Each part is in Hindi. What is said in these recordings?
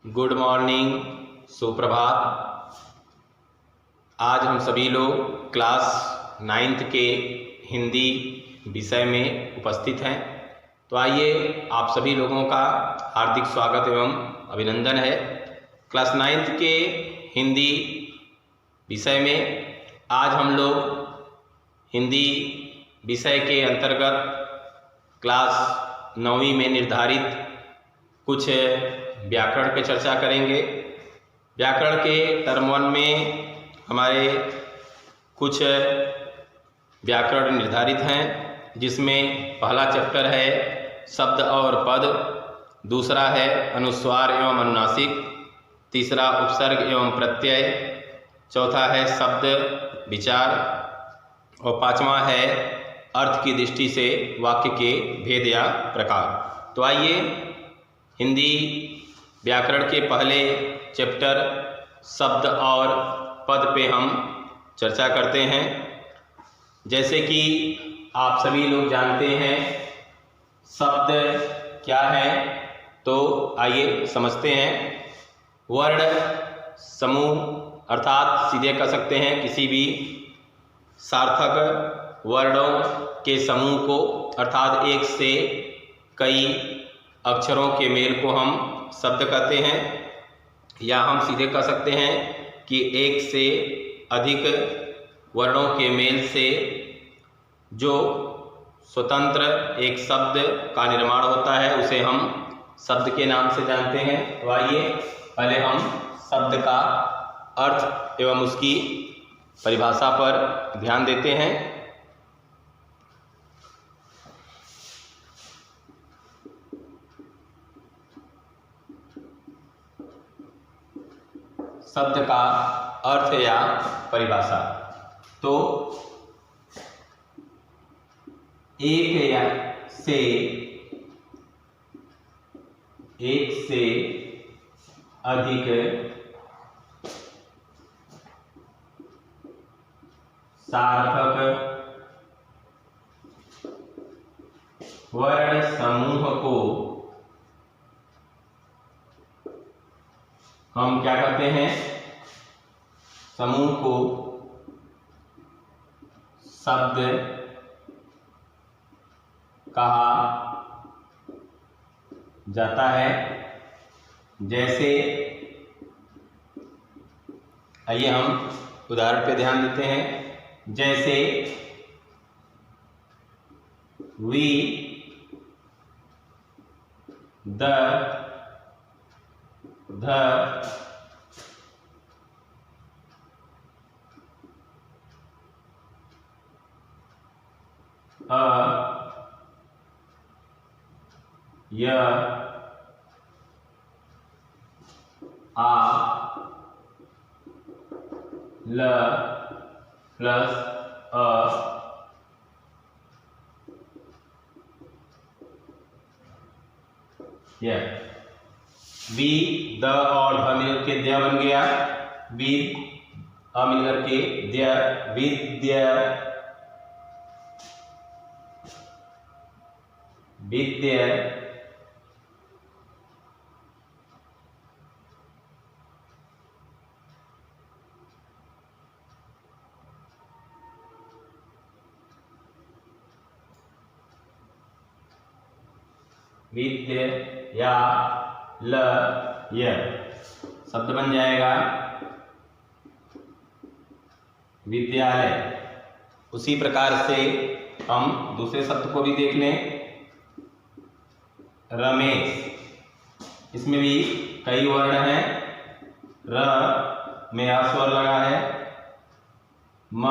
गुड मॉर्निंग, सुप्रभात। आज हम सभी लोग क्लास 9th के हिंदी विषय में उपस्थित हैं। तो आइए आप सभी लोगों का हार्दिक स्वागत एवं अभिनंदन है। क्लास 9th के हिंदी विषय में आज हम लोग हिंदी विषय के अंतर्गत क्लास 9वीं में निर्धारित कुछ व्याकरण पे चर्चा करेंगे। व्याकरण के टर्म 1 में हमारे कुछ व्याकरण निर्धारित हैं, जिसमें पहला चैप्टर है शब्द और पद, दूसरा है अनुस्वार एवं अनुनासिक, तीसरा उपसर्ग एवं प्रत्यय, चौथा है शब्द विचार और पांचवा है अर्थ की दृष्टि से वाक्य के भेद या प्रकार। तो आइए हिंदी व्याकरण के पहले चैप्टर शब्द और पद पे हम चर्चा करते हैं। जैसे कि आप सभी लोग जानते हैं शब्द क्या है, तो आइए समझते हैं। वर्ण समूह अर्थात सीधे कह सकते हैं किसी भी सार्थक वर्णों के समूह को, अर्थात एक से कई अक्षरों के मेल को हम शब्द कहते हैं, या हम सीधे कह सकते हैं कि एक से अधिक वर्णों के मेल से जो स्वतंत्र एक शब्द का निर्माण होता है उसे हम शब्द के नाम से जानते हैं। तो आइए पहले हम शब्द का अर्थ एवं उसकी परिभाषा पर ध्यान देते हैं। शब्द का अर्थ या परिभाषा, तो एक से अधिक सार्थक वर्ण समूह को हम क्या करते हैं? समूह को शब्द कहा जाता है। जैसे आइए हम उदाहरण पे ध्यान देते हैं। जैसे वी द अ य आ ल प्लस अ य। बी द और ध मिलकर के द्य बन गया। बी अ मिलकर के द्य, विद्य, विद्य, विद्य या ल य शब्द बन जाएगा विद्यालय। उसी प्रकार से हम दूसरे शब्द को भी देख लें। रमेश, इसमें भी कई वर्ण हैं। र में आ स्वर लगा है, म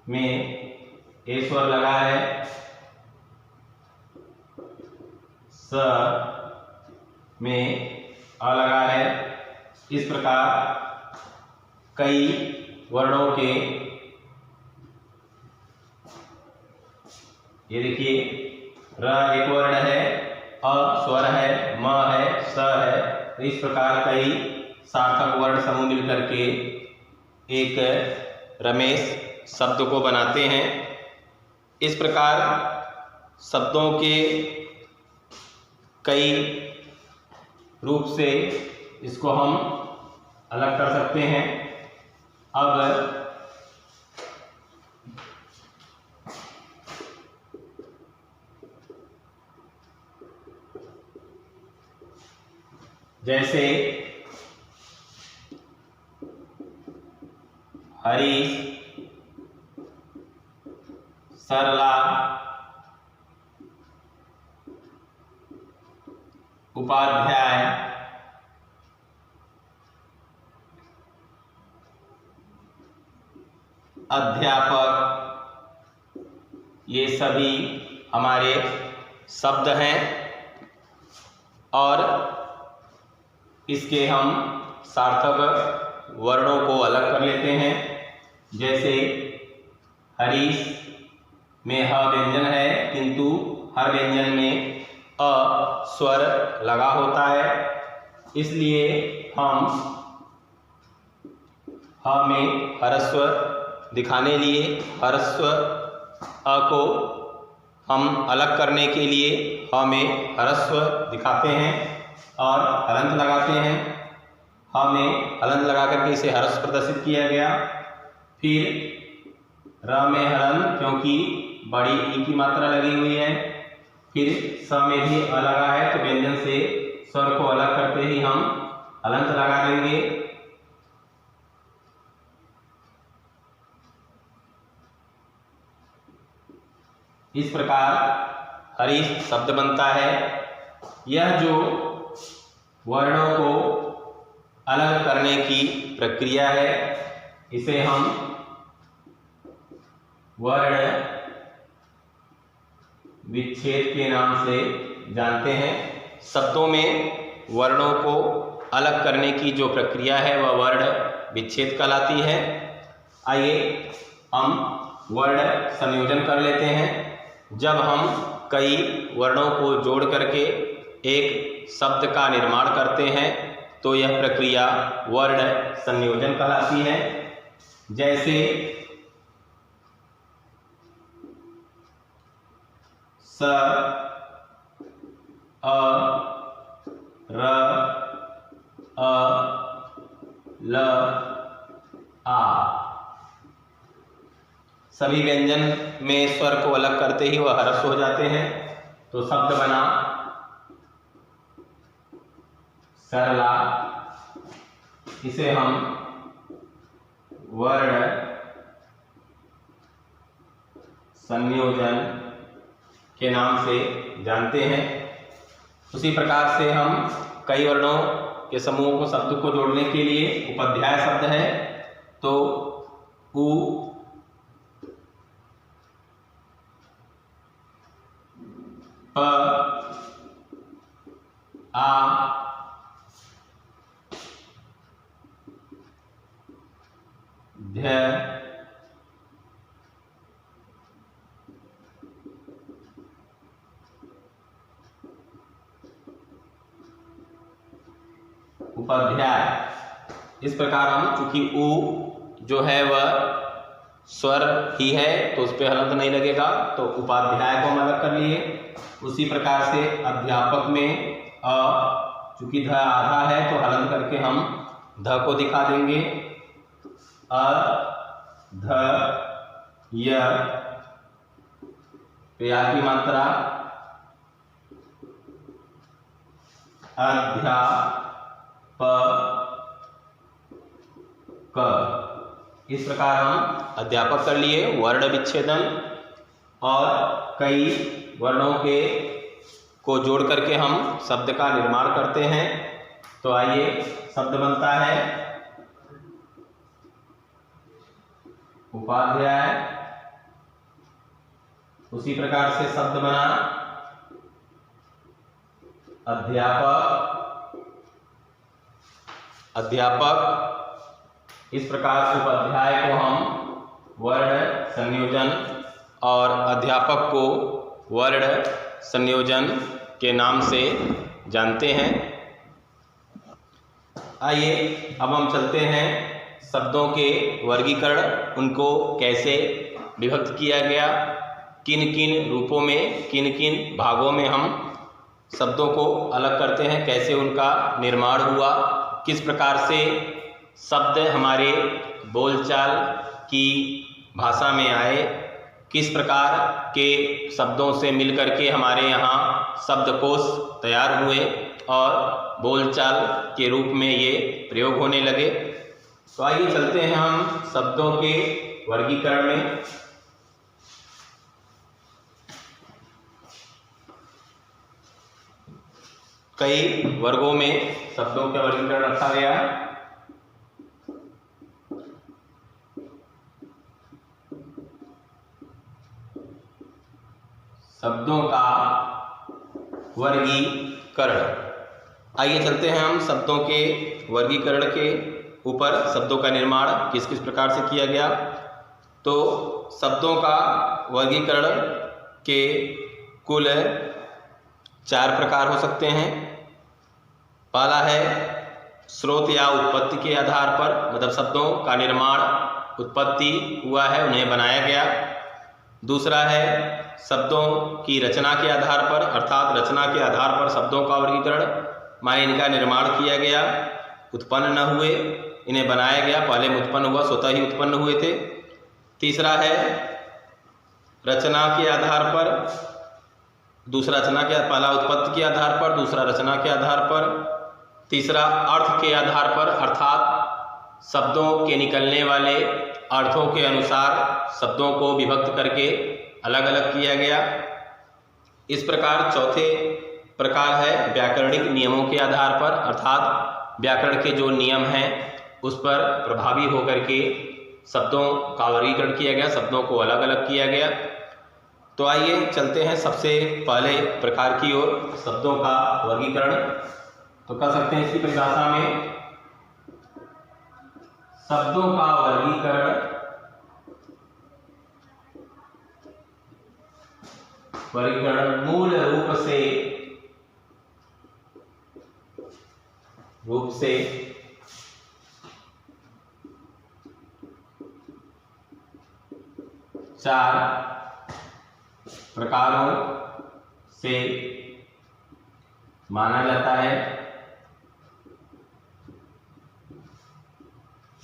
में ए स्वर लगा है, स में अ लगा है। इस प्रकार कई वर्णों के, ये देखिए र एक वर्ण है, अ स्वर है, म है, स है। तो इस प्रकार कई सार्थक वर्ण समूह मिलकर के एक रमेश शब्द को बनाते हैं। इस प्रकार शब्दों के कई रूप से इसको हम अलग कर सकते हैं। अब जैसे हरीश, सरला, उपाध्याय, अध्यापक, ये सभी हमारे शब्द हैं और इसके हम सार्थक वर्णों को अलग कर लेते हैं। जैसे हरीश में ह व्यंजन है, किंतु हर व्यंजन में अ स्वर लगा होता है, इसलिए हम ह में ह्रस्व दिखाने लिए ह्रस्व अ को हम अलग करने के लिए ह में ह्रस्व दिखाते हैं और हलंत लगाते हैं। ह में हलंत लगा करके इसे ह्रस्व प्रदर्शित किया गया। फिर र में हलंत, क्योंकि बड़ी ई की मात्रा लगी हुई है। फिर स में भी अ लगा है, तो व्यंजन से स्वर को अलग करते ही हम हलंत लगा देंगे। इस प्रकार हरीश शब्द बनता है। यह जो वर्णों को अलग करने की प्रक्रिया है, इसे हम वर्ण विच्छेद के नाम से जानते हैं। शब्दों में वर्णों को अलग करने की जो प्रक्रिया है वह वर्ण विच्छेद कहलाती है। आइए हम वर्ण संयोजन कर लेते हैं। जब हम कई वर्णों को जोड़ करके एक शब्द का निर्माण करते हैं तो यह प्रक्रिया वर्ण संयोजन कहलाती है। जैसे स, अ, र, अ, ल, आ। सभी व्यंजन में स्वर को अलग करते ही वह ह्रस्व हो जाते हैं, तो शब्द बना सरला। इसे हम वर्ण संयोजन के नाम से जानते हैं। उसी प्रकार से हम कई वर्णों के समूहों को शब्द को जोड़ने के लिए उपाध्याय शब्द है, तो उ, प, आ, ध्य, उपाध्याय। इस प्रकार हम, चूंकि उ जो है वह स्वर ही है तो उस पर हलंत नहीं लगेगा, तो उपाध्याय को हम अलग कर लिए। उसी प्रकार से अध्यापक में अ, चूंकि ध आधा है तो हलंत करके हम ध को दिखा देंगे। अ, ध, य, या की मात्रा, अध्यापक, इस प्रकार हम अध्यापक कर लिए वर्ण विच्छेदन, और कई वर्णों के को जोड़ करके हम शब्द का निर्माण करते हैं। तो आइए शब्द बनता है उपाध्याय। उसी प्रकार से शब्द बना अध्यापक, अध्यापक। इस प्रकार से उपाध्याय को हम वर्ण संयोजन और अध्यापक को वर्ण संयोजन के नाम से जानते हैं। आइए अब हम चलते हैं शब्दों के वर्गीकरण, उनको कैसे विभक्त किया गया, किन किन रूपों में, किन किन भागों में हम शब्दों को अलग करते हैं, कैसे उनका निर्माण हुआ, किस प्रकार से शब्द हमारे बोलचाल की भाषा में आए, किस प्रकार के शब्दों से मिलकर के हमारे यहाँ शब्दकोश तैयार हुए और बोलचाल के रूप में ये प्रयोग होने लगे। तो आइए चलते हैं हम शब्दों के वर्गीकरण में। कई वर्गों में शब्दों का वर्गीकरण रखा गया है। शब्दों का वर्गीकरण। आइए चलते हैं हम शब्दों के वर्गीकरण के ऊपर। शब्दों का निर्माण किस किस प्रकार से किया गया। तो शब्दों का वर्गीकरण के कुल 4 प्रकार हो सकते हैं। पहला है स्रोत या उत्पत्ति के आधार पर, मतलब शब्दों का निर्माण उत्पत्ति हुआ है, उन्हें बनाया गया। दूसरा है शब्दों की रचना के आधार पर, अर्थात रचना के आधार पर शब्दों का वर्गीकरण, माने इनका निर्माण किया गया, उत्पन्न न हुए, इन्हें बनाया गया, पहले में उत्पन्न हुआ, स्वतः ही उत्पन्न हुए थे। तीसरा है रचना के आधार पर, दूसरा रचना के, पहला उत्पत्ति के आधार पर, दूसरा रचना के आधार पर, तीसरा अर्थ के आधार पर, अर्थात शब्दों के निकलने वाले अर्थों के अनुसार शब्दों को विभक्त करके अलग अलग किया गया। इस प्रकार चौथे प्रकार है व्याकरणिक नियमों के आधार पर, अर्थात व्याकरण के जो नियम हैं उस पर प्रभावी होकर के शब्दों का वर्गीकरण किया गया, शब्दों को अलग अलग किया गया। तो आइए चलते हैं सबसे पहले प्रकार की ओर, शब्दों का वर्गीकरण। तो कह सकते हैं इसकी परिभाषा में, शब्दों का वर्गीकरण मूल रूप से चार प्रकारों से माना जाता है।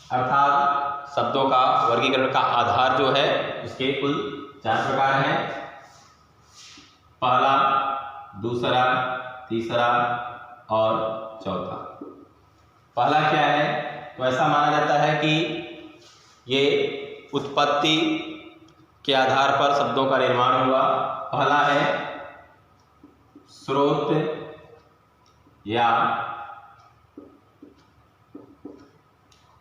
अर्थात शब्दों का वर्गीकरण का आधार जो है उसके कुल 4 प्रकार हैं। पहला, दूसरा, तीसरा और चौथा। पहला क्या है? तो ऐसा माना जाता है कि ये उत्पत्ति के आधार पर शब्दों का निर्माण हुआ। पहला है स्रोत या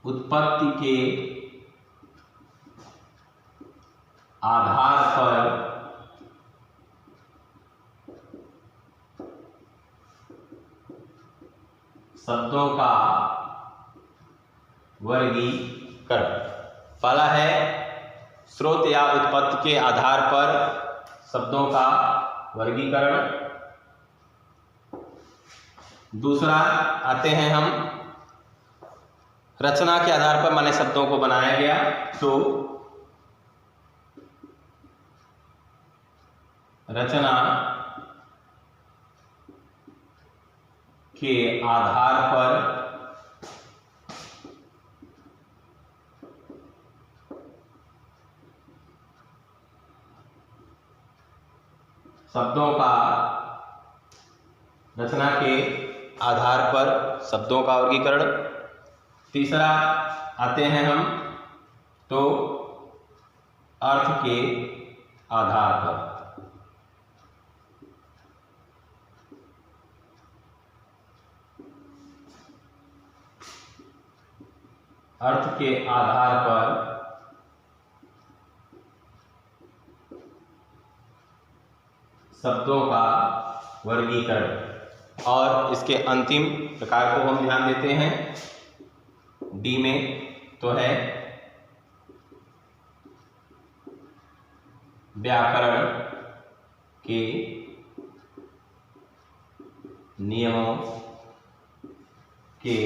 उत्पत्ति के आधार पर शब्दों का वर्गीकरण। पहला है स्रोत या उत्पत्ति के आधार पर शब्दों का वर्गीकरण। दूसरा आते हैं हम रचना के आधार पर, माने शब्दों को बनाया गया। तो रचना के आधार पर शब्दों का, रचना के आधार पर शब्दों का वर्गीकरण। तीसरा आते हैं हम तो अर्थ के आधार पर। अर्थ के आधार पर शब्दों का वर्गीकरण। और इसके अंतिम प्रकार को हम ध्यान देते हैं डी में, तो है व्याकरण के नियमों के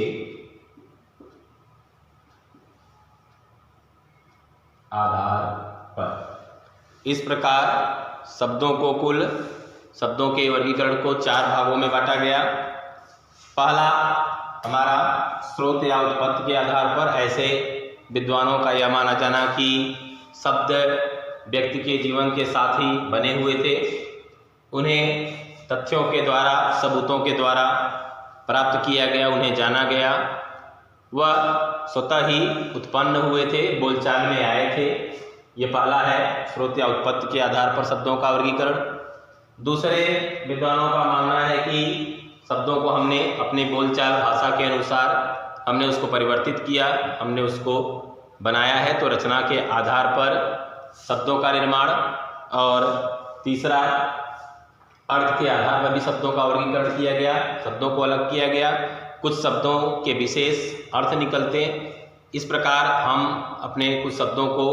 आधार पर। इस प्रकार शब्दों को कुल शब्दों के वर्गीकरण को 4 भागों में बांटा गया। पहला हमारा स्रोत या उत्पत्ति के आधार पर, ऐसे विद्वानों का यह माना जाना कि शब्द व्यक्ति के जीवन के साथी बने हुए थे, उन्हें तथ्यों के द्वारा, सबूतों के द्वारा प्राप्त किया गया, उन्हें जाना गया, वह स्वतः ही उत्पन्न हुए थे, बोलचाल में आए थे। ये पहला है स्रोत या उत्पत्ति के आधार पर शब्दों का वर्गीकरण। दूसरे विद्वानों का मानना है कि शब्दों को हमने अपनी बोलचाल भाषा के अनुसार हमने उसको परिवर्तित किया, हमने उसको बनाया है, तो रचना के आधार पर शब्दों का निर्माण। और तीसरा, अर्थ के आधार पर भी शब्दों का वर्गीकरण किया गया, शब्दों को अलग किया गया, कुछ शब्दों के विशेष अर्थ निकलते। इस प्रकार हम अपने कुछ शब्दों को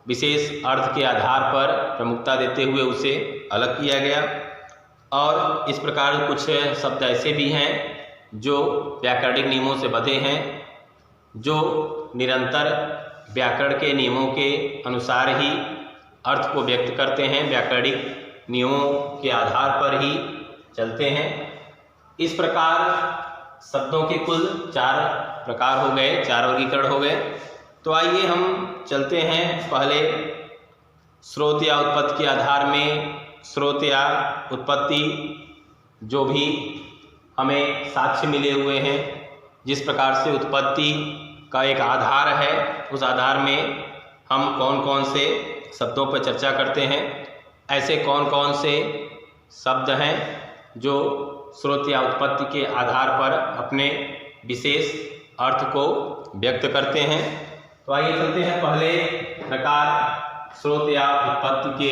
विशेष अर्थ के आधार पर प्रमुखता देते हुए उसे अलग किया गया। और इस प्रकार कुछ शब्द ऐसे भी हैं जो व्याकरणिक नियमों से बंधे हैं, जो निरंतर व्याकरण के नियमों के अनुसार ही अर्थ को व्यक्त करते हैं, व्याकरणिक नियमों के आधार पर ही चलते हैं। इस प्रकार शब्दों के कुल 4 प्रकार हो गए, 4 वर्गीकरण हो गए। तो आइए हम चलते हैं पहले स्रोत या उत्पत्ति के आधार में। स्रोत या उत्पत्ति जो भी हमें साक्ष्य मिले हुए हैं, जिस प्रकार से उत्पत्ति का एक आधार है, उस आधार में हम कौन कौन से शब्दों पर चर्चा करते हैं, ऐसे कौन कौन से शब्द हैं जो स्रोत या उत्पत्ति के आधार पर अपने विशेष अर्थ को व्यक्त करते हैं। तो आइए चलते हैं पहले प्रकार, स्रोत या उत्पत्ति के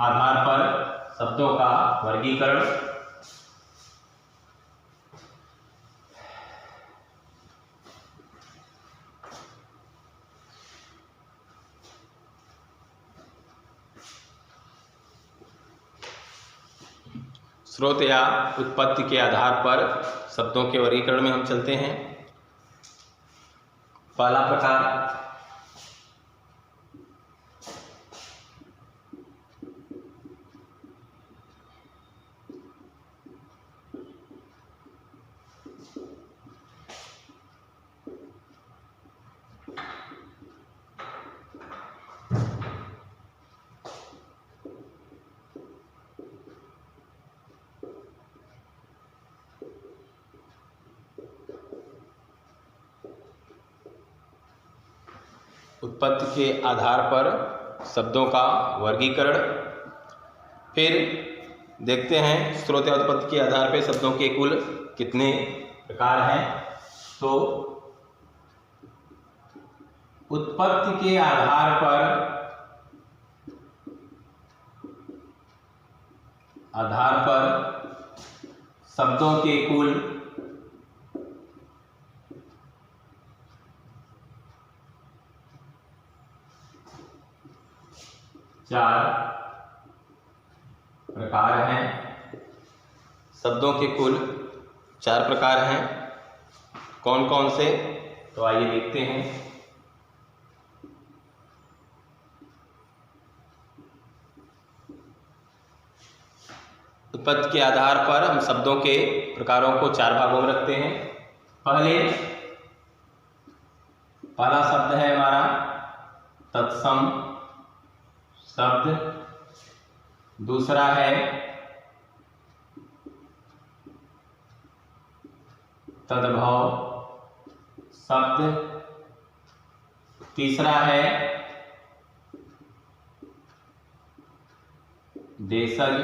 आधार पर शब्दों का वर्गीकरण। स्रोत या उत्पत्ति के आधार पर शब्दों के वर्गीकरण में हम चलते हैं। पहला प्रकार, उत्पत्ति के आधार पर शब्दों का वर्गीकरण। फिर देखते हैं स्रोत या उत्पत्ति के आधार पर शब्दों के कुल कितने प्रकार हैं। तो उत्पत्ति के आधार पर शब्दों के कुल 4 प्रकार हैं। शब्दों के कुल 4 प्रकार हैं। कौन कौन से, तो आइए देखते हैं। उत्पत्ति के आधार पर हम शब्दों के प्रकारों को 4 भागों में रखते हैं। पहला शब्द है हमारा तत्सम शब्द। दूसरा है तद्भव शब्द। तीसरा है देशज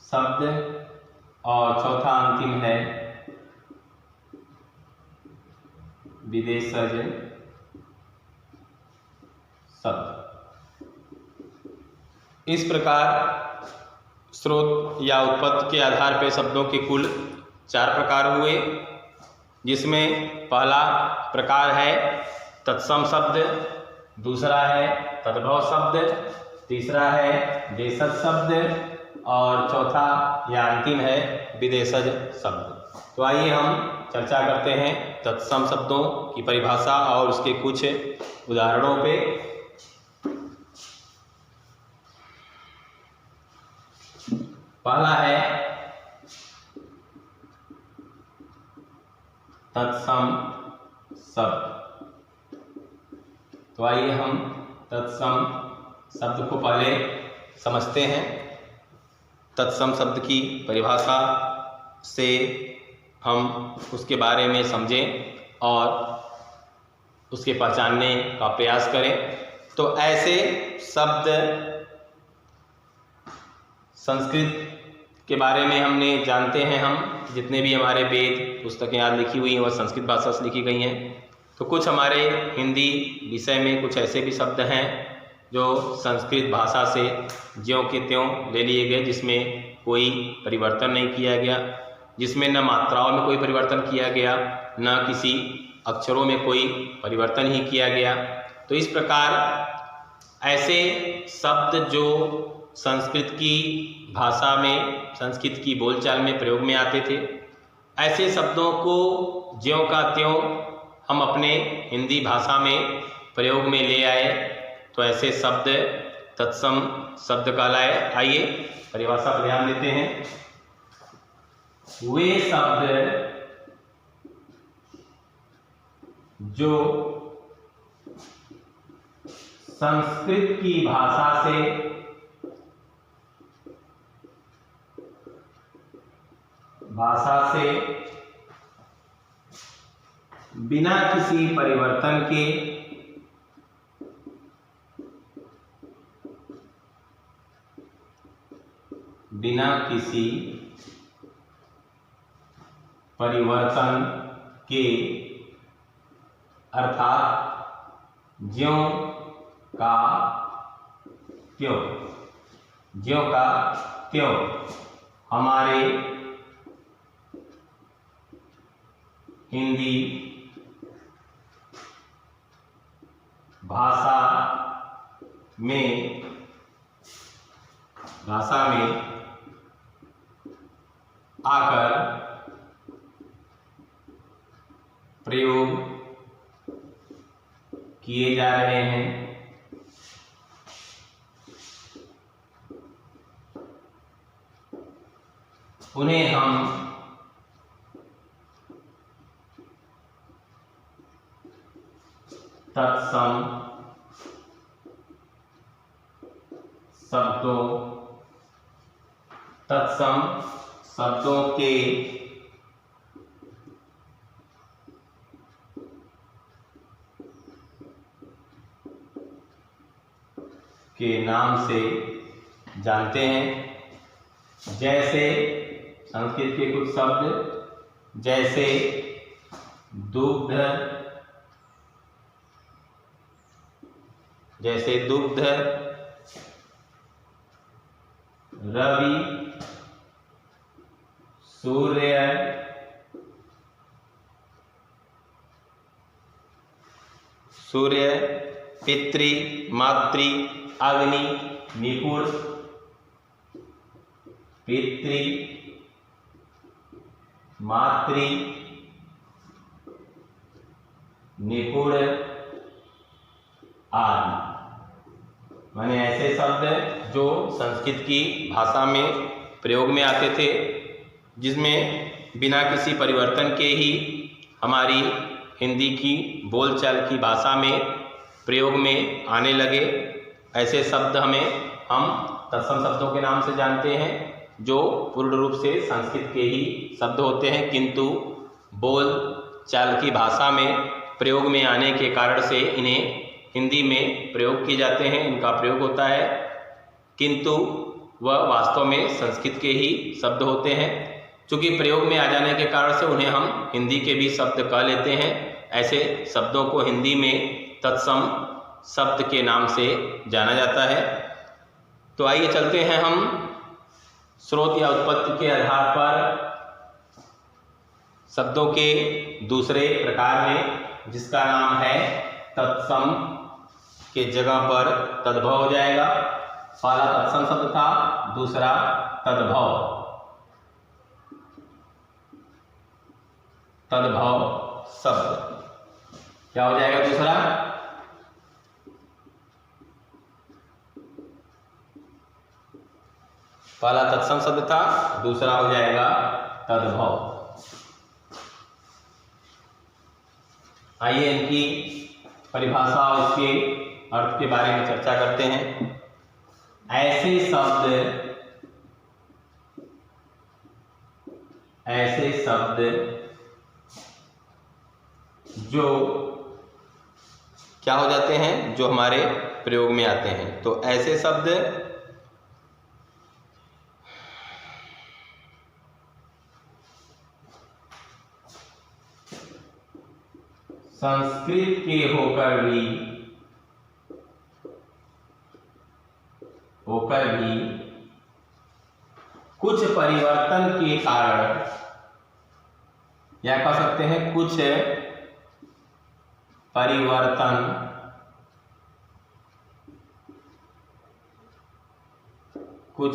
शब्द। और चौथा अंतिम है विदेशज शब्द। इस प्रकार स्रोत या उत्पत्ति के आधार पर शब्दों के कुल 4 प्रकार हुए, जिसमें पहला प्रकार है तत्सम शब्द, दूसरा है तद्भव शब्द, तीसरा है देशज शब्द और चौथा या अंतिम है विदेशज शब्द। तो आइए हम चर्चा करते हैं तत्सम शब्दों की परिभाषा और उसके कुछ उदाहरणों पे। पहला है तत्सम शब्द। तो आइए हम तत्सम शब्द को पहले समझते हैं। तत्सम शब्द की परिभाषा से हम उसके बारे में समझें और उसके पहचानने का प्रयास करें। तो ऐसे शब्द संस्कृत के बारे में हमने जानते हैं, हम जितने भी हमारे वेद पुस्तकें आज लिखी हुई हैं वह संस्कृत भाषा से लिखी गई हैं। तो कुछ हमारे हिंदी विषय में कुछ ऐसे भी शब्द हैं जो संस्कृत भाषा से ज्यों के त्यों ले लिए गए, जिसमें कोई परिवर्तन नहीं किया गया, जिसमें न मात्राओं में कोई परिवर्तन किया गया, न किसी अक्षरों में कोई परिवर्तन ही किया गया। तो इस प्रकार ऐसे शब्द जो संस्कृत की भाषा में, संस्कृत की बोलचाल में प्रयोग में आते थे, ऐसे शब्दों को ज्यों का त्यों हम अपने हिंदी भाषा में प्रयोग में ले आए। तो ऐसे शब्द तत्सम शब्द कहलाए। आइए परिभाषा पर ध्यान देते हैं। वे शब्द जो संस्कृत की भाषा से बिना किसी परिवर्तन के अर्थात ज्यों का त्यों हमारे हिंदी भाषा में आकर प्रयोग किए जा रहे हैं। उन्हें हम तत्सम शब्दों के नाम से जानते हैं। जैसे संस्कृत के कुछ शब्द जैसे दुग्ध, रवि, सूर्य, पितृ, मातृ, अग्नि, निपुण, पितृ, मातृ, निपुण आदि, माने ऐसे शब्द जो संस्कृत की भाषा में प्रयोग में आते थे, जिसमें बिना किसी परिवर्तन के ही हमारी हिंदी की बोलचाल की भाषा में प्रयोग में आने लगे। ऐसे शब्द हम तत्सम शब्दों के नाम से जानते हैं, जो पूर्ण रूप से संस्कृत के ही शब्द होते हैं, किंतु बोल चाल की भाषा में प्रयोग में आने के कारण से इन्हें हिंदी में प्रयोग किए जाते हैं, इनका प्रयोग होता है, किंतु वह वास्तव में संस्कृत के ही शब्द होते हैं। चूँकि प्रयोग में आ जाने के कारण से उन्हें हम हिंदी के भी शब्द कह लेते हैं। ऐसे शब्दों को हिंदी में तत्सम शब्द के नाम से जाना जाता है। तो आइए चलते हैं हम स्रोत या उत्पत्ति के आधार पर शब्दों के दूसरे प्रकार में, जिसका नाम है तत्सम के जगह पर तद्भव हो जाएगा। पहला तत्सम शब्द था, दूसरा तद्भव शब्द क्या हो जाएगा दूसरा? पहला तत्सम शब्द था, दूसरा हो जाएगा तद्भव। आइए इनकी परिभाषा और इसके अर्थ के बारे में चर्चा करते हैं। ऐसे शब्द जो क्या हो जाते हैं, जो हमारे प्रयोग में आते हैं। तो ऐसे शब्द संस्कृत के होकर भी कुछ परिवर्तन के कारण, या कह सकते हैं कुछ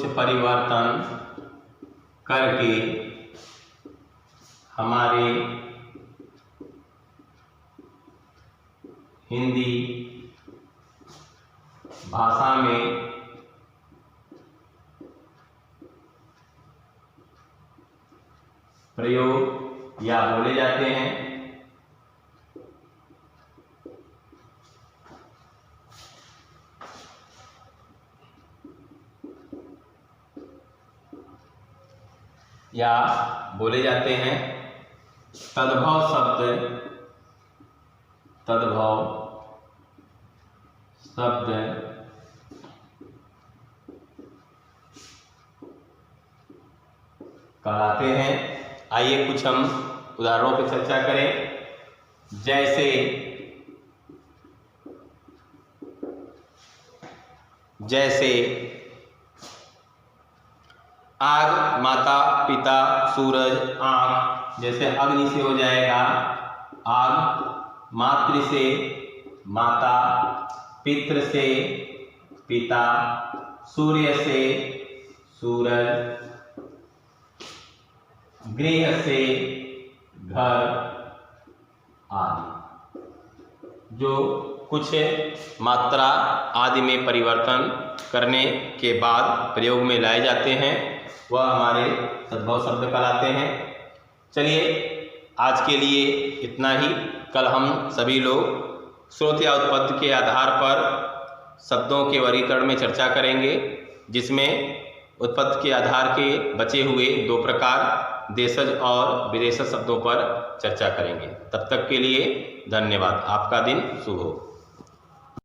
परिवर्तन करके हमारे हिंदी भाषा में प्रयोग या बोले जाते हैं। तद्भव शब्द कहलाते हैं। आइए कुछ हम उदाहरणों पर चर्चा करें। जैसे आग, माता, पिता, सूरज, आँख। जैसे अग्नि से हो जाएगा आग, मातृ से माता, पितृ से पिता, सूर्य से सूरज, गृह से घर आदि। जो कुछ मात्रा आदि में परिवर्तन करने के बाद प्रयोग में लाए जाते हैं, वह हमारे तद्भव शब्द कहलाते हैं। चलिए आज के लिए इतना ही। कल हम सभी लोग स्रोत या उत्पत्ति के आधार पर शब्दों के वर्गीकरण में चर्चा करेंगे, जिसमें उत्पत्ति के आधार के बचे हुए 2 प्रकार देशज और विदेशज शब्दों पर चर्चा करेंगे। तब तक के लिए धन्यवाद। आपका दिन शुभ हो।